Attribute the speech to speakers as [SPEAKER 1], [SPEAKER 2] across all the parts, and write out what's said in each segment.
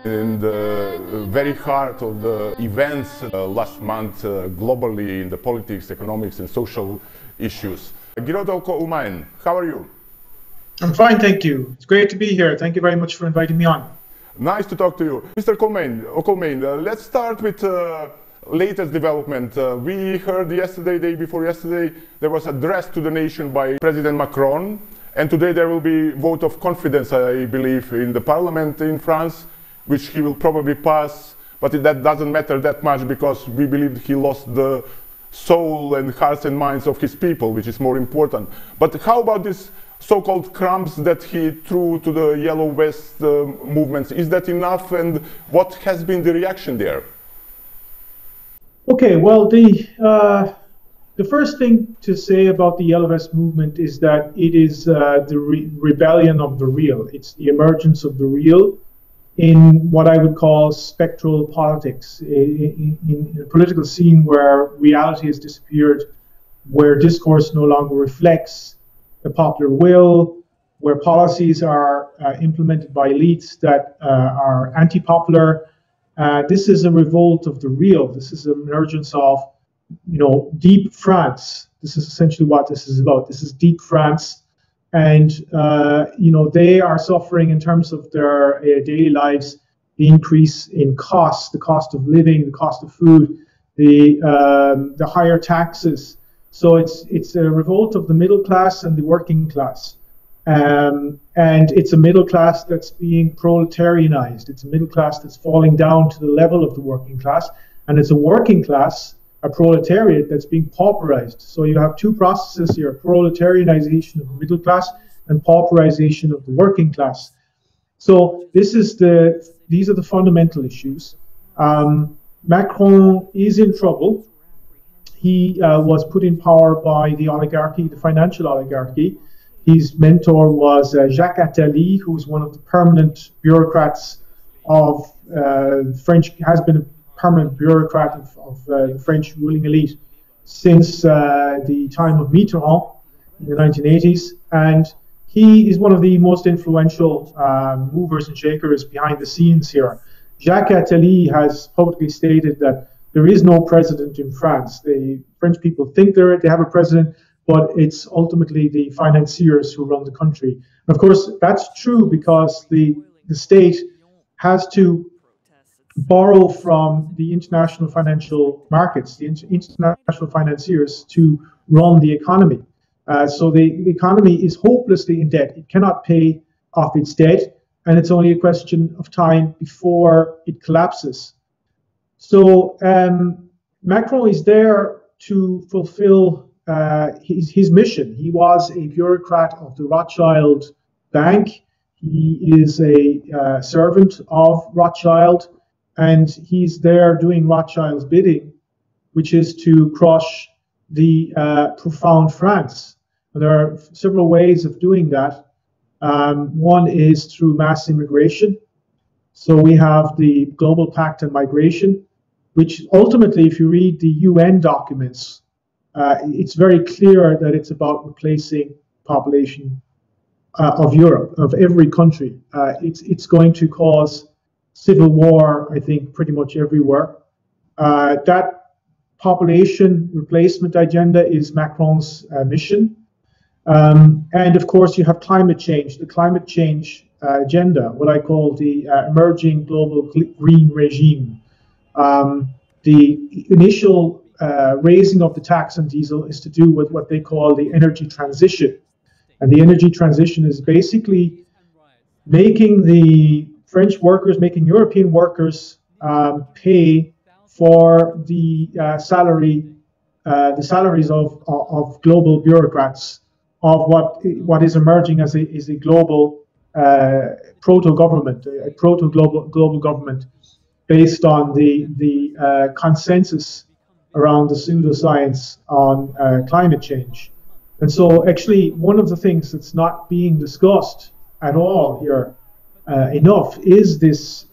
[SPEAKER 1] in the very heart of the events last month globally in the politics, economics and social issues. Giroto Umain, how are you?
[SPEAKER 2] I'm fine, thank you. It's great to be here. Thank you very much for inviting me on.
[SPEAKER 1] Nice to talk to you. Mr. Colmain, let's start with latest development. We heard yesterday, day before yesterday, there was an address to the nation by President Macron, and today there will be vote of confidence, I believe, in the parliament in France, which he will probably pass, but that doesn't matter that much because we believe he lost the soul and hearts and minds of his people, which is more important. But how about this so-called crumbs that he threw to the Yellow Vest movements? Is that enough, and what has been the reaction there?
[SPEAKER 2] Okay, well, the first thing to say about the Yellow Vest movement is that it is the rebellion of the real. It's the emergence of the real in what I would call spectral politics, in a political scene where reality has disappeared, where discourse no longer reflects the popular will, where policies are implemented by elites that are anti-popular. This is a revolt of the real. This is an emergence of, deep France. This is essentially what this is about. This is deep France. And, they are suffering in terms of their daily lives, the increase in costs, the cost of living, the cost of food, the higher taxes. So it's a revolt of the middle class and the working class. And it's a middle class that's being proletarianized. It's a middle class that's falling down to the level of the working class. And it's a working class, a proletariat, that's being pauperized. So you have two processes here: proletarianization of the middle class and pauperization of the working class. So these are the fundamental issues. Macron is in trouble. He was put in power by the oligarchy, the financial oligarchy. His mentor was Jacques Attali, who was one of the permanent bureaucrats of French, has been a permanent bureaucrat of the French ruling elite since the time of Mitterrand in the 1980s. And he is one of the most influential movers and shakers behind the scenes here. Jacques Attali has publicly stated that there is no president in France. The French people think they have a president, but it's ultimately the financiers who run the country. And of course, that's true because the state has to borrow from the international financial markets, the international financiers, to run the economy. So the economy is hopelessly in debt. It cannot pay off its debt, and it's only a question of time before it collapses. So Macron is there to fulfill his mission. He was a bureaucrat of the Rothschild Bank. He is a servant of Rothschild, and he's there doing Rothschild's bidding, which is to crush the profound France. And there are several ways of doing that. One is through mass immigration. So we have the Global Pact on Migration, which ultimately, if you read the UN documents, it's very clear that it's about replacing population of Europe, of every country. It's going to cause civil war, I think, pretty much everywhere. That population replacement agenda is Macron's mission. And of course, you have climate change, the climate change agenda, what I call the emerging global green regime. The initial raising of the tax on diesel is to do with what they call the energy transition. And the energy transition is basically making the French workers, making European workers pay for the salaries of global bureaucrats, of what is emerging as a global proto-government, a proto-global government based on the consensus around the pseudoscience on climate change. And so actually one of the things that's not being discussed at all here enough is this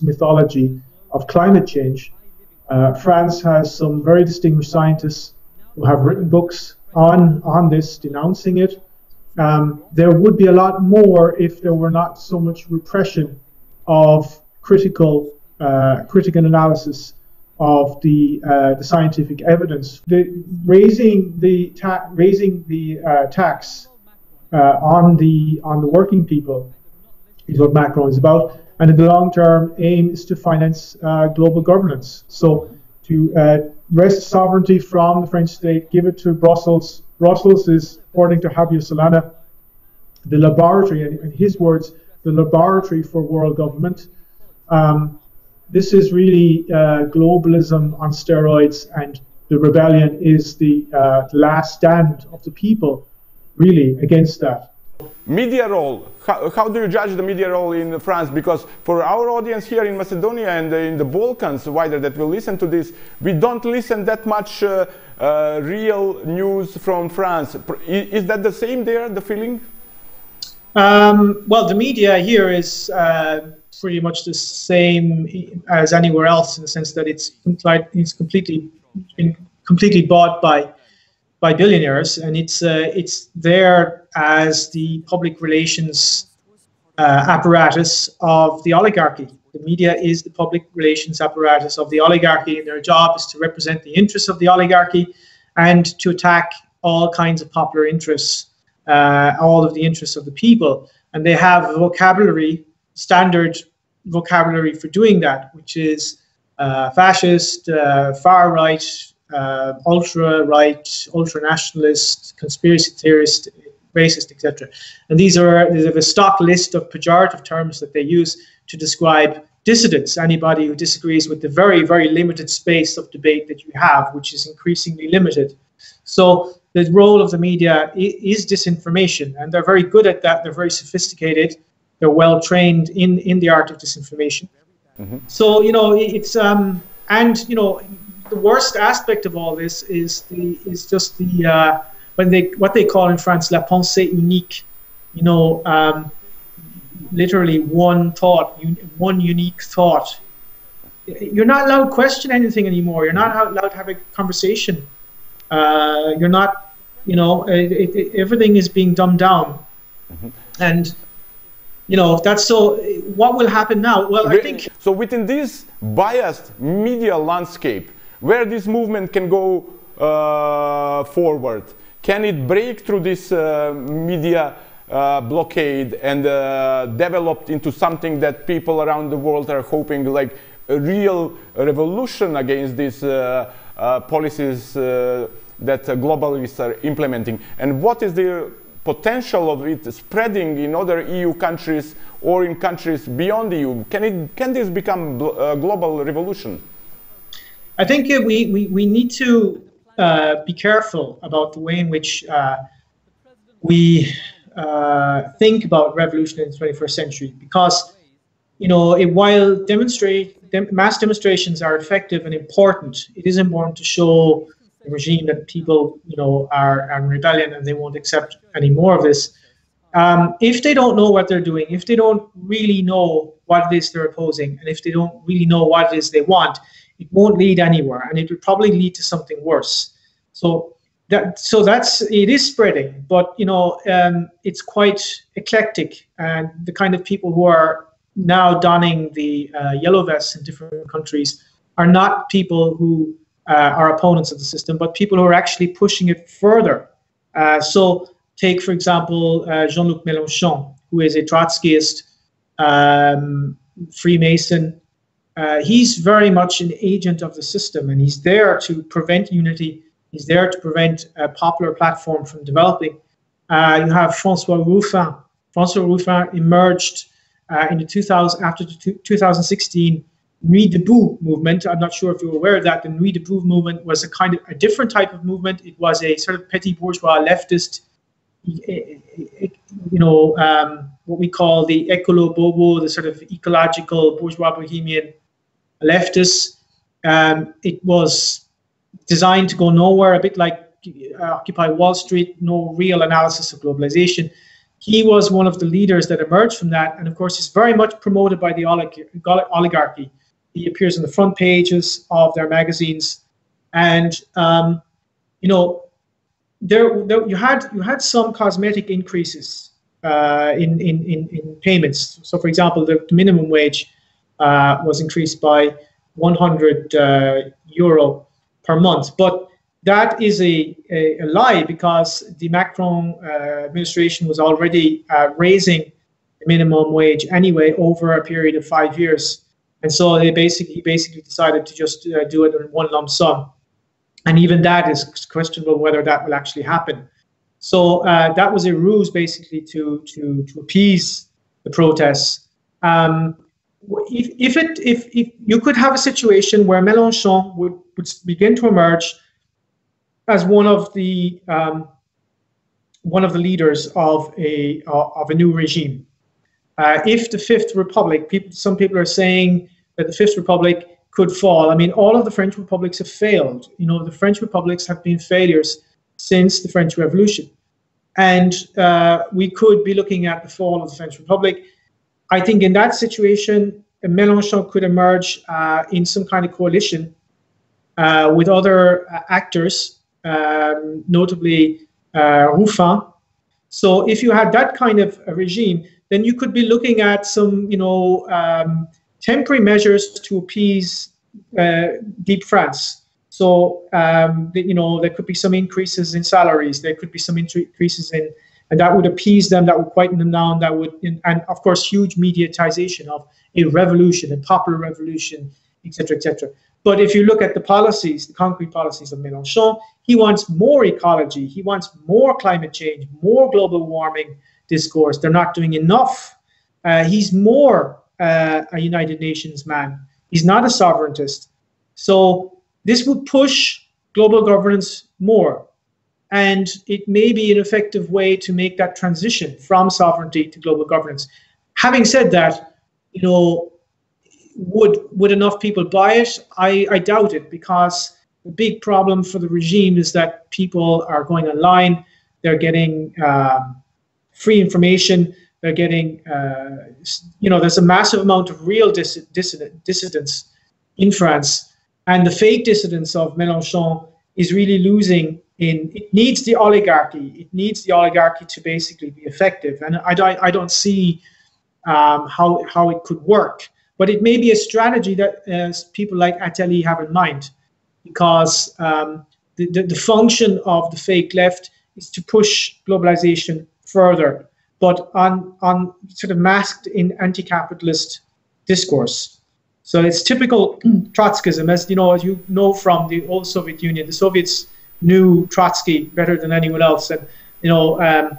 [SPEAKER 2] mythology of climate change. France has some very distinguished scientists who have written books on this, denouncing it. There would be a lot more if there were not so much repression of critical analysis of the scientific evidence. Raising the tax on the working people is what Macron is about, and in the long term aim is to finance global governance. So to wrest sovereignty from the French state, give it to Brussels. Brussels is, according to Javier Solana, the laboratory, and in his words, the laboratory for world government. This is really globalism on steroids, and the rebellion is the last stand of the people, really, against that.
[SPEAKER 1] Media role. How do you judge the media role in France? Because for our audience here in Macedonia and in the Balkans, wider, that will listen to this, we don't listen that much real news from France. Is that the same there, the feeling?
[SPEAKER 3] Well, the media here is pretty much the same as anywhere else, in the sense that it's completely bought by billionaires, and it's there as the public relations apparatus of the oligarchy. The media is the public relations apparatus of the oligarchy, and their job is to represent the interests of the oligarchy and to attack all kinds of popular interests, all of the interests of the people. And they have a vocabulary, standard vocabulary for doing that, which is fascist, far right, ultra-right, ultra-nationalist, conspiracy theorist, racist, etc. And they have a stock list of pejorative terms that they use to describe dissidents, anybody who disagrees with the very, very limited space of debate that you have, which is increasingly limited. So the role of the media is disinformation, and they're very good at that. They're very sophisticated. They're well trained in the art of disinformation. Mm-hmm. So, you know, it's and you know, the worst aspect of all this is just the what they call in France la pensée unique. You know, literally one thought, one unique thought. You're not allowed to question anything anymore. You're not allowed to have a conversation. You're not, you know, everything is being dumbed down. Mm-hmm. And, you know, that's so. What will happen now? Well, I think.
[SPEAKER 1] So within this biased media landscape, where this movement can go forward, can it break through this media blockade and develop into something that people around the world are hoping, like a real revolution against these policies that globalists are implementing? And what is the potential of it spreading in other EU countries or in countries beyond the EU? Can this become a global revolution?
[SPEAKER 3] I think we need to be careful about the way in which we think about revolution in the 21st century, because, you know, while mass demonstrations are effective and important, it is important to show the regime that people, you know, are in rebellion and they won't accept any more of this. If they don't know what they're doing, if they don't really know what it is they're opposing, and if they don't really know what it is they want, it won't lead anywhere, and it will probably lead to something worse. So it is spreading, but, you know, it's quite eclectic, and the kind of people who are now donning the yellow vests in different countries are not people who are opponents of the system, but people who are actually pushing it further. So take, for example, Jean-Luc Mélenchon, who is a Trotskyist, Freemason. He's very much an agent of the system, and he's there to prevent unity. He's there to prevent a popular platform from developing. You have François Ruffin. François Ruffin emerged in the after the 2016 Nuit debout movement. I'm not sure if you're aware of that. The Nuit debout movement was a different type of movement. It was a sort of petty bourgeois leftist, you know, what we call the écolo bobo, the sort of ecological bourgeois bohemian leftists. It was designed to go nowhere, a bit like Occupy Wall Street, no real analysis of globalization. He was one of the leaders that emerged from that, and of course he's very much promoted by the oligarchy. He appears on the front pages of their magazines, and you know, you had some cosmetic increases in payments. So, for example, the minimum wage was increased by 100 euro per month. But that is a lie, because the Macron administration was already raising the minimum wage anyway over a period of 5 years. And so they basically decided to just do it in one lump sum. And even that is questionable whether that will actually happen. So that was a ruse basically to appease the protests. If you could have a situation where Mélenchon would begin to emerge as one of the leaders of a new regime. If the Fifth Republic, some people are saying that the Fifth Republic could fall. I mean, all of the French republics have failed. You know, the French republics have been failures since the French Revolution. And we could be looking at the fall of the French Republic. I think in that situation, Mélenchon could emerge in some kind of coalition with other actors, notably Ruffin. So if you had that kind of a regime, then you could be looking at some, temporary measures to appease Deep France. So, there could be some increases in salaries. There could be some increases in, and that would appease them. That would quieten them down. That would, and of course, huge mediatization of a revolution, a popular revolution, etc., etc. But if you look at the policies, the concrete policies of Mélenchon, he wants more ecology. He wants more climate change, more global warming discourse. They're not doing enough. He's more a United Nations man. He's not a sovereigntist. So this would push global governance more. And it may be an effective way to make that transition from sovereignty to global governance. Having said that, would enough people buy it? I doubt it, because the big problem for the regime is that people are going online. They're getting free information. They're getting, there's a massive amount of real dissidents in France. And the fake dissidence of Mélenchon is really losing it needs the oligarchy. It needs the oligarchy to basically be effective. And I don't see how it could work. But it may be a strategy that people like Attali have in mind, because the function of the fake left is to push globalization further, but on sort of masked in anti-capitalist discourse. So it's typical Trotskyism, as you know from the old Soviet Union. The Soviets knew Trotsky better than anyone else, and the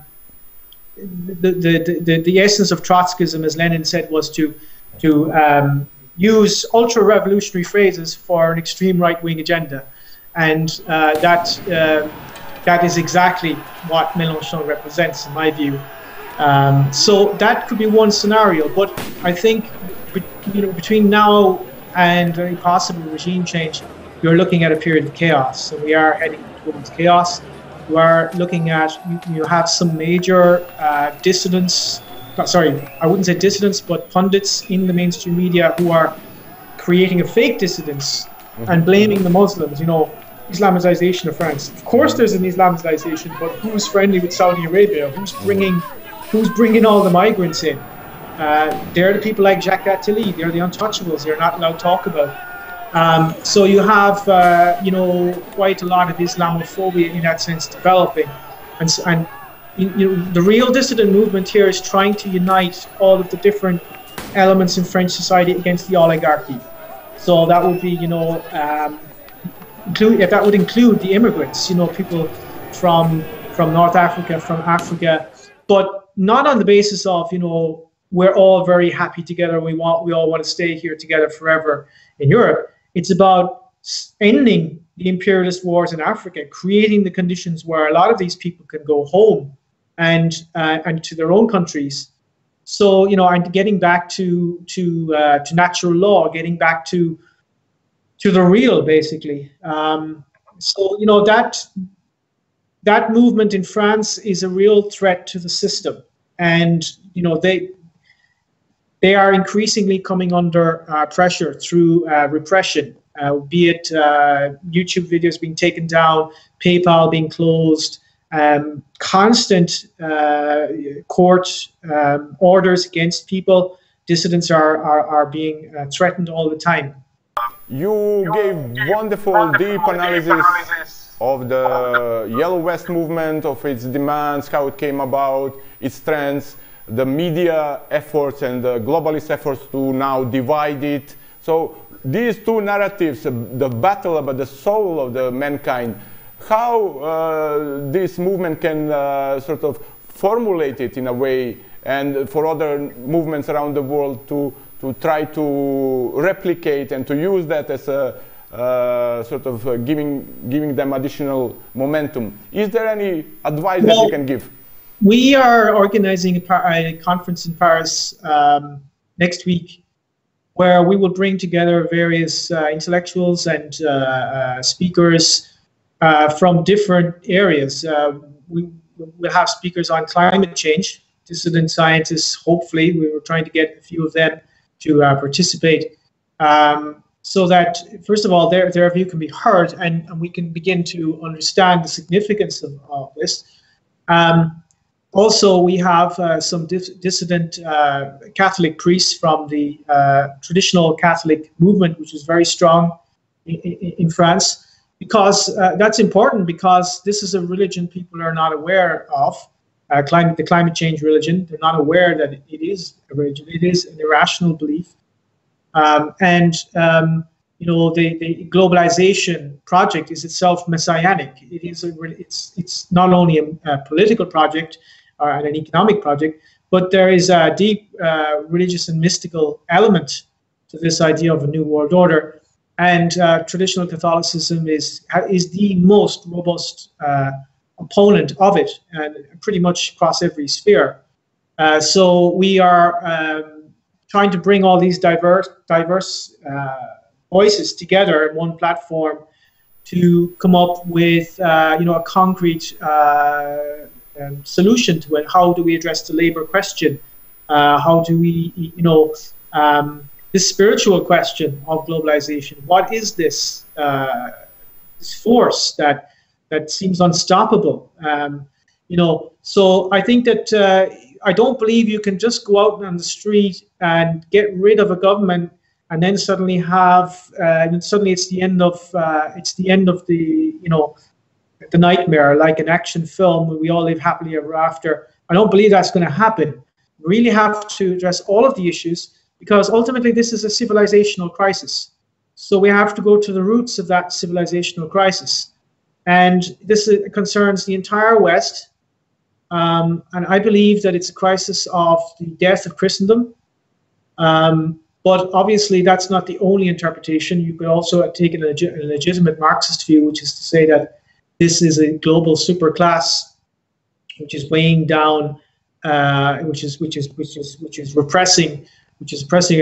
[SPEAKER 3] essence of Trotskyism, as Lenin said, was to use ultra-revolutionary phrases for an extreme right-wing agenda, and that is exactly what Mélenchon represents, in my view. So that could be one scenario, but I think between now and a possible regime change, you're looking at a period of chaos. So we are heading towards chaos. You are looking at, you have some major dissidents. Sorry, I wouldn't say dissidents, but pundits in the mainstream media who are creating a fake dissidence and blaming the Muslims, Islamization of France. Of course there's an Islamization, but who's friendly with Saudi Arabia? Who's bringing all the migrants in? They're the people like Jacques Attali. They're the untouchables. They're not allowed to talk about. So you have, quite a lot of Islamophobia in that sense developing. And the real dissident movement here is trying to unite all of the different elements in French society against the oligarchy. So that would be, that would include the immigrants, people from North Africa, from Africa, but not on the basis of, we're all very happy together. We all want to stay here together forever in Europe. It's about ending the imperialist wars in Africa, creating the conditions where a lot of these people can go home and to their own countries. So, and getting back to natural law, getting back to the real, basically. So, that movement in France is a real threat to the system, and they are increasingly coming under pressure through repression, be it YouTube videos being taken down, PayPal being closed, constant court orders against people dissidents are being threatened all the time.
[SPEAKER 1] You gave wonderful, deep analysis of the Yellow Vest movement, of its demands, how it came about, its trends, the media efforts and the globalist efforts to now divide it. So these two narratives, the battle about the soul of the mankind, how this movement can sort of formulate it in a way, and for other movements around the world to try to replicate and to use that as a sort of giving them additional momentum. Is there any advice that you can give?
[SPEAKER 3] We are organizing a conference in Paris next week, where we will bring together various intellectuals and speakers from different areas. We will have speakers on climate change, dissident scientists, hopefully. We were trying to get a few of them to participate, so that, first of all, their view can be heard, and we can begin to understand the significance of this. Also, we have some dissident Catholic priests from the traditional Catholic movement, which is very strong in France, because that's important, because this is a religion people are not aware of, the climate change religion. They're not aware that it is a religion. It is an irrational belief. You know, the globalization project is itself messianic. It's not only a political project and an economic project, but there is a deep religious and mystical element to this idea of a new world order. And traditional Catholicism is the most robust opponent of it, and pretty much across every sphere. So we are trying to bring all these diverse voices together in one platform to come up with you know, a concrete solution to it. How do we address the labor question? How do we, you know, this spiritual question of globalization? What is this this force that seems unstoppable? You know, so I think that I don't believe you can just go out on the street and get rid of a government and then suddenly have suddenly it's the end of the, you know, the nightmare, like an action film where we all live happily ever after. I don't believe that's going to happen. We really have to address all of the issues, because ultimately this is a civilizational crisis. So we have to go to the roots of that civilizational crisis. And this concerns the entire West. And I believe that it's a crisis of the death of Christendom. But obviously that's not the only interpretation. You could also take a legitimate Marxist view, which is to say that this is a global superclass which is weighing down, which is oppressing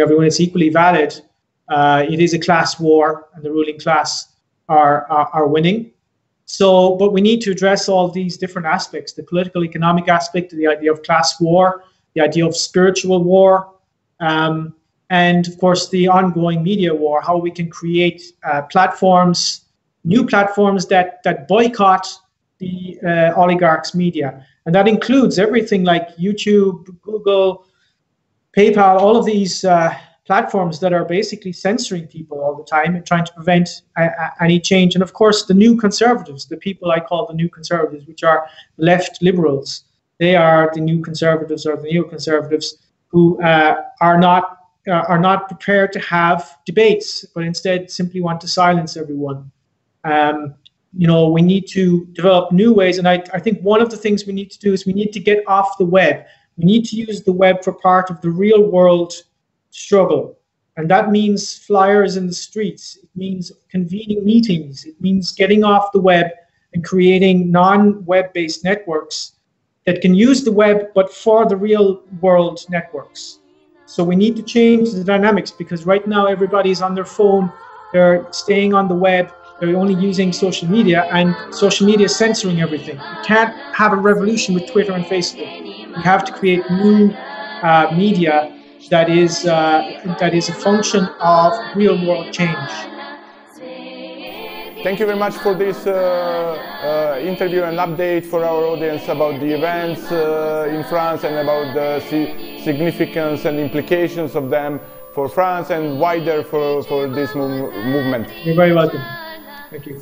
[SPEAKER 3] everyone. It's equally valid. It is a class war, and the ruling class are winning. So, but we need to address all these different aspects: the political, economic aspect, the idea of class war, the idea of spiritual war, and of course the ongoing media war. How we can create platforms, new platforms that boycott the oligarchs' media, and that includes everything like YouTube, Google, PayPal, all of these platforms that are basically censoring people all the time and trying to prevent any change. And of course, the new conservatives, the people I call the new conservatives, which are left liberals, they are the new conservatives or the neoconservatives who are not prepared to have debates, but instead simply want to silence everyone. You know, we need to develop new ways, and I think one of the things we need to do is we need to get off the web. We need to use the web for part of the real world struggle. And that means flyers in the streets. It means convening meetings. It means getting off the web and creating non-web-based networks that can use the web, but for the real world networks. So we need to change the dynamics, because right now everybody's on their phone. They're staying on the web. They're only using social media, and social media is censoring everything. You can't have a revolution with Twitter and Facebook. We have to create new media that is a function of real world change.
[SPEAKER 1] Thank you very much for this interview and update for our audience about the events in France and about the significance and implications of them for France and wider for this movement.
[SPEAKER 3] You're very welcome. Thank you.